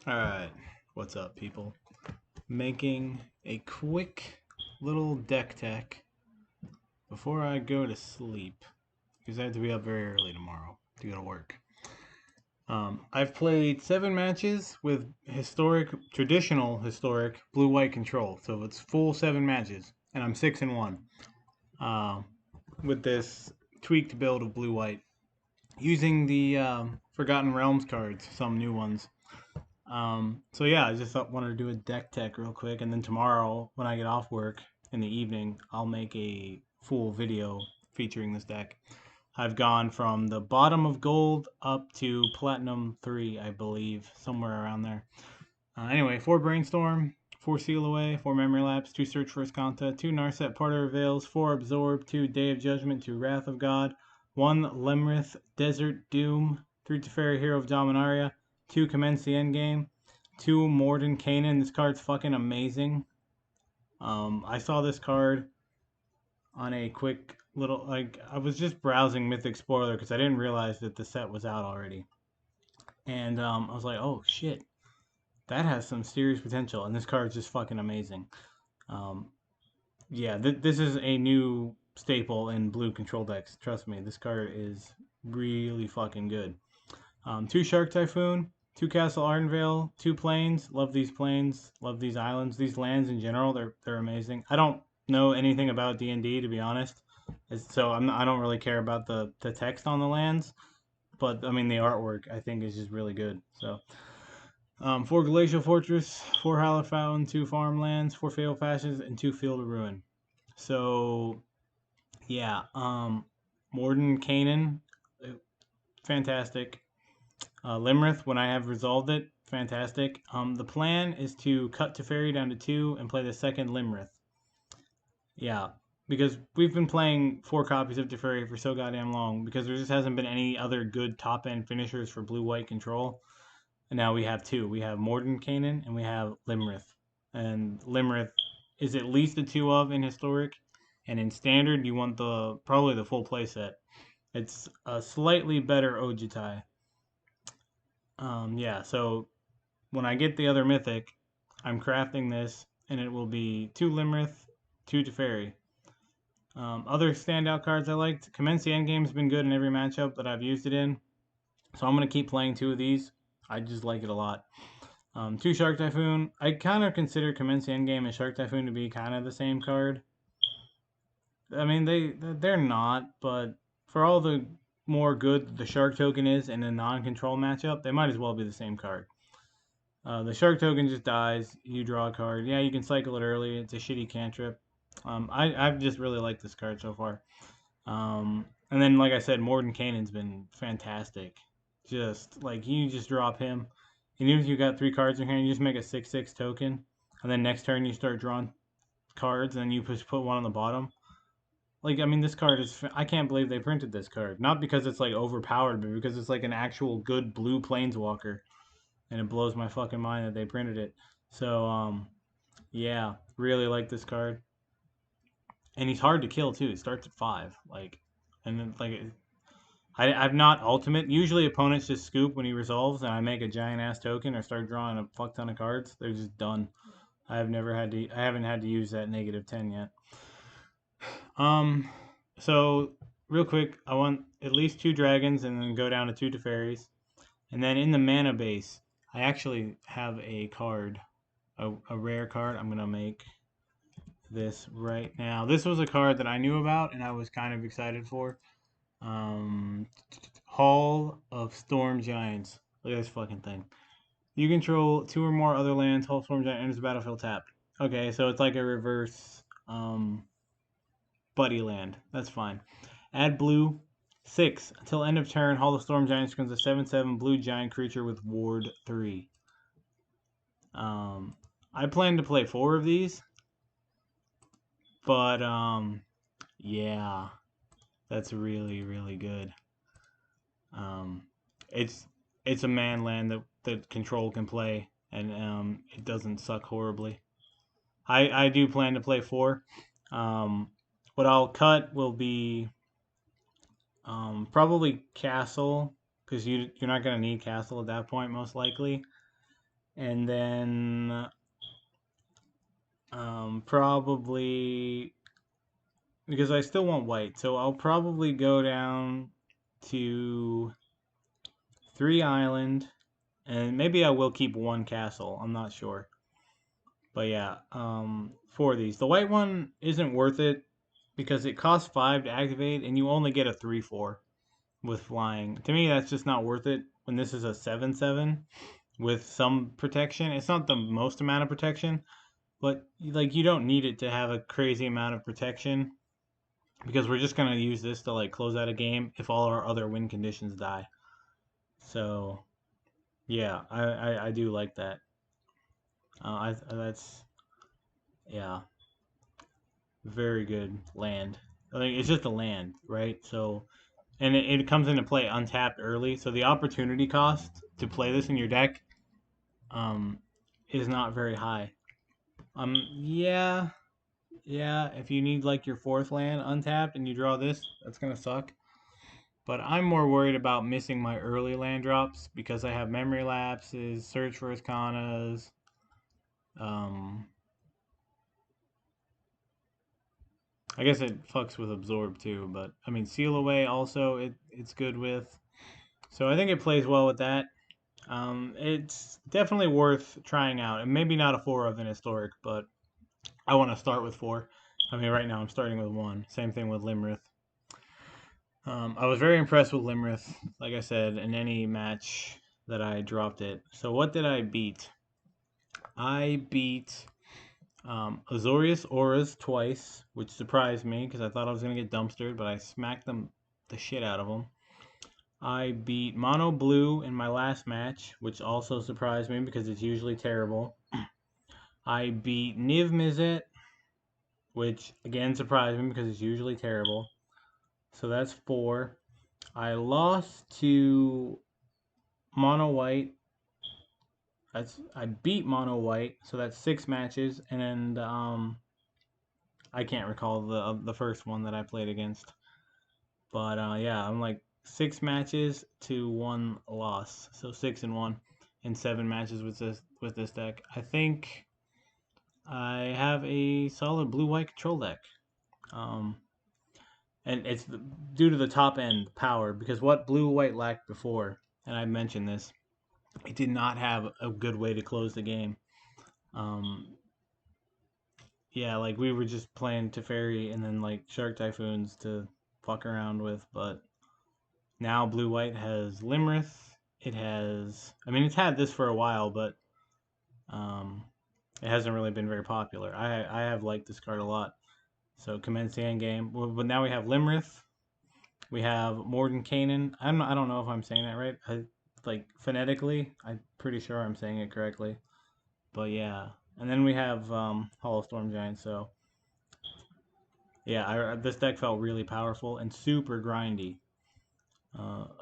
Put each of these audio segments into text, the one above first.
Alright, what's up, people? Making a quick little deck tech before I go to sleep because I have to be up very early tomorrow to go to work. I've played 7 matches with traditional historic blue-white control, so it's full 7 matches, and I'm 6-1 uh, with this tweaked build of blue-white using the Forgotten Realms cards, some new ones. So yeah, I just wanted to do a deck tech real quick, and then tomorrow when I get off work in the evening, I'll make a full video featuring this deck. I've gone from the bottom of gold up to platinum 3, I believe, somewhere around there. Anyway, 4 brainstorm, 4 seal away, 4 memory lapse, 2 search for Escanta, 2 Narset Parter of Veils, 4 absorb, 2 day of judgment, 2 wrath of God, 1 Lemrith Desert Doom, 3 Teferi Hero of Dominaria, 2 commence the endgame, 2 Morden Kanan. This card's fucking amazing. I saw this card on a quick little, I was just browsing Mythic Spoiler because I didn't realize that the set was out already. And I was like, oh shit, that has some serious potential. And this card is just fucking amazing. Um, yeah, this is a new staple in blue control decks. Trust me, this card is really fucking good. 2 Shark Typhoon, 2 Castle Ardenvale, 2 plains. Love these plains. Love these islands. These lands in general, they're amazing. I don't know anything about D&D, to be honest, so I don't really care about the text on the lands. But I mean, the artwork I think is just really good. So 4 Glacial Fortress, 4 Hallowed Fountain, 2 Farmlands, 4 Fatal Passions, and 2 Field of Ruin. So yeah, Morden Kanan, fantastic. Limrith, when I have resolved it, fantastic. The plan is to cut Teferi down to 2 and play the second Limrith. Yeah, because we've been playing 4 copies of Teferi for so goddamn long because there just hasn't been any other good top end finishers for blue-white control. And now we have 2. We have Morden Kanan and we have Limrith. And Limrith is at least a 2 of in historic, and in standard you want probably the full playset. It's a slightly better Ojutai. Yeah, so when I get the other mythic, I'm crafting this, and it will be 2 Limrith, 2 Teferi. Other standout cards I liked. Commence the Endgame's been good in every matchup that I've used it in, so I'm going to keep playing 2 of these. I just like it a lot. 2 Shark Typhoon. I kind of consider Commence the Endgame and Shark Typhoon to be kind of the same card. I mean, they're not, but for all the more good the Shark token is in a non-control matchup, they might as well be the same card. The Shark token just dies. You draw a card. Yeah, you can cycle it early. It's a shitty cantrip. I've just really liked this card so far. And then, like I said, Morden Kanan's been fantastic. Just like you just drop him, and even if you got 3 cards in hand, you just make a 6/6 token, and then next turn you start drawing cards, and then you just put one on the bottom. Like, I mean, this card is. I can't believe they printed this card. Not because it's like overpowered, but because it's like an actual good blue planeswalker, and it blows my fucking mind that they printed it. So, yeah, really like this card, and he's hard to kill too. He starts at 5, like, and then like I've not ultimate. Usually opponents just scoop when he resolves, and I make a giant ass token or start drawing a fuck ton of cards. They're just done. I haven't had to use that -10 yet. Um, so real quick, I want at least 2 dragons, and then go down to 2 Teferis, and then in the mana base, I actually have a card, a rare card. I'm gonna make this right now. This was a card that I knew about and I was kind of excited for. Um, Hall of Storm Giants. Look at this fucking thing. You control 2 or more other lands. Hall of Storm Giant enters the battlefield tapped. Okay, so it's like a reverse buddy land. That's fine. Add blue. 6. Until end of turn, Hall of Storm Giants becomes a 7/7 blue giant creature with ward 3. I plan to play 4 of these, but yeah, that's really really good. Um, it's it's a man land that control can play, and it doesn't suck horribly. I do plan to play 4. Um, what I'll cut will be probably castle, because you're not gonna need castle at that point most likely. And then probably, because I still want white, so I'll probably go down to 3 island, and maybe I will keep 1 castle. I'm not sure. But yeah, 4 of these. The white one isn't worth it because it costs 5 to activate, and you only get a 3/4 with flying. To me, that's just not worth it when this is a 7/7 with some protection. It's not the most amount of protection, but like you don't need it to have a crazy amount of protection because we're just gonna use this to like close out a game if all our other win conditions die. So yeah, I do like that. That's yeah, very good land. I think it's just a land, right? So and it comes into play untapped early, so the opportunity cost to play this in your deck um is not very high. Yeah, yeah. If you need like your 4th land untapped and you draw this, that's gonna suck. But I'm more worried about missing my early land drops because I have memory lapses, search for Iskanas. Um, I guess it fucks with absorb too, but I mean seal away also it's good with. So I think it plays well with that. It's definitely worth trying out, and maybe not a 4 of an historic, but I want to start with 4. I mean, right now I'm starting with 1. Same thing with Limrith. I was very impressed with Limrith, like I said, in any match that I dropped it. So what did I beat? I beat Azorius Auras twice, which surprised me because I thought I was going to get dumpstered, but I smacked the shit out of them. I beat Mono Blue in my last match, which also surprised me because it's usually terrible. I beat Niv Mizzet, which again surprised me because it's usually terrible. So that's 4. I lost to Mono White. I beat Mono White, so that's 6 matches, and then I can't recall the first one that I played against, but yeah, I'm like 6 matches to 1 loss, so 6-1 in 7 matches with this deck. I think I have a solid blue white control deck. Um, and it's due to the top end power because what blue white lacked before, and I mentioned this, it did not have a good way to close the game. Um, yeah, like we were just playing Teferi and then like Shark Typhoons to fuck around with, but now blue white has Limrith. It has, I mean, it's had this for a while, but um, it hasn't really been very popular. I have liked this card a lot. So commence the end game. Well, but now we have Limrith. We have Mordenkainen. I don't know if I'm saying that right. Like phonetically, I'm pretty sure I'm saying it correctly. But yeah, and then we have Hollow Storm Giant. So yeah, this deck felt really powerful and super grindy.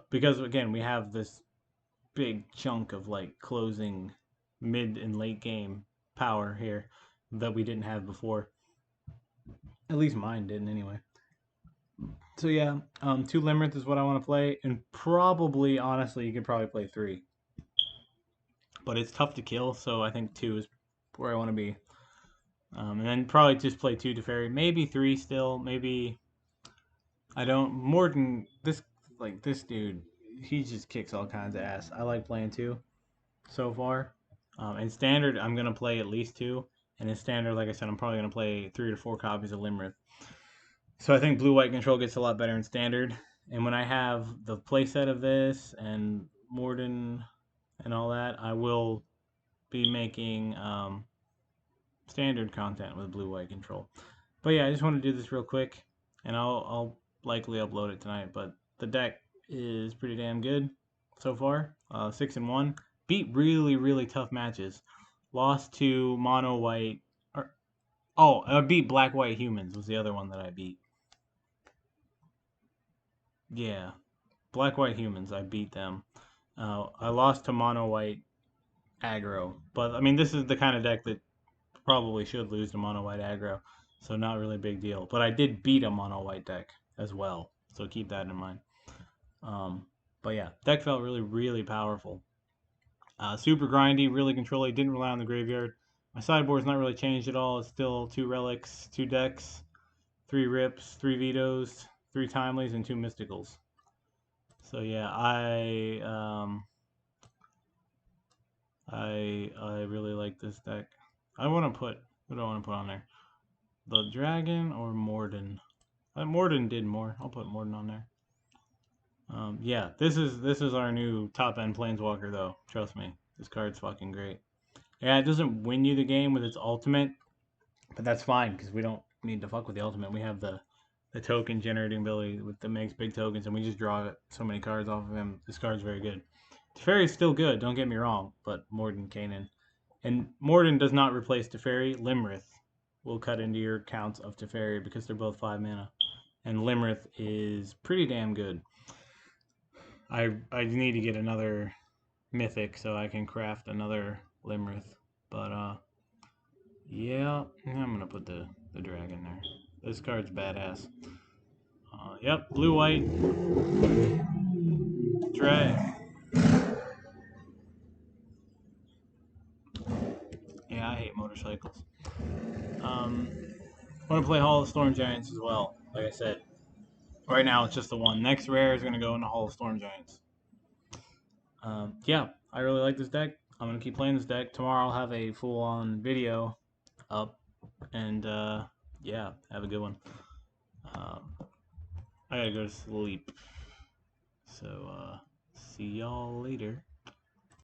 Because again, we have this big chunk of like closing mid and late game power here that we didn't have before. At least mine didn't anyway. So yeah, 2 Limerith is what I want to play, and probably, honestly, you could probably play 3, but it's tough to kill, so I think 2 is where I want to be. And then probably just play 2 Teferi, maybe 3 still, maybe I don't. Morden, this dude, he just kicks all kinds of ass. I like playing 2 so far. In standard, I'm gonna play at least 2, and in standard, like I said, I'm probably gonna play 3 to 4 copies of Limerith. So I think blue white control gets a lot better in standard. And when I have the playset of this and Morden and all that, I will be making standard content with blue white control. But yeah, I just want to do this real quick, and I'll likely upload it tonight. But the deck is pretty damn good so far. 6-1. Beat really tough matches. Lost to mono white. I beat black white humans was the other one that I beat. Yeah, black white humans. I beat them. I lost to mono white aggro, but I mean this is the kind of deck that probably should lose to mono white aggro, so not really a big deal. But I did beat a mono white deck as well, so keep that in mind. Um, but yeah, deck felt really powerful. Super grindy, really controlly, didn't rely on the graveyard. My sideboard's not really changed at all. It's still 2 relics, 2 decks, 3 rips, 3 vetoes, 3 timelies, and 2 mysticals. So yeah, I really like this deck. I want to put, what do I want to put on there? The dragon or Morden? Morden did more. I'll put Morden on there. Yeah, this is our new top end planeswalker though. Trust me, this card's fucking great. Yeah, it doesn't win you the game with its ultimate, but that's fine because we don't need to fuck with the ultimate. We have the token generating ability that makes big tokens, and we just draw so many cards off of him. This card's very good. Teferi's still good, don't get me wrong, but Morden Kanan. And Morden does not replace Teferi. Limrith will cut into your counts of Teferi because they're both 5 mana. And Limrith is pretty damn good. I need to get another mythic so I can craft another Limrith. But yeah, I'm gonna put the dragon there. This card's badass. Yep, blue white drag. Yeah, I hate motorcycles. Want to play Hall of Storm Giants as well. Like I said, right now it's just the one. Next rare is gonna go into Hall of Storm Giants. Yeah, I really like this deck. I'm gonna keep playing this deck. Tomorrow I'll have a full-on video up, and yeah, have a good one. I gotta go to sleep. So see y'all later.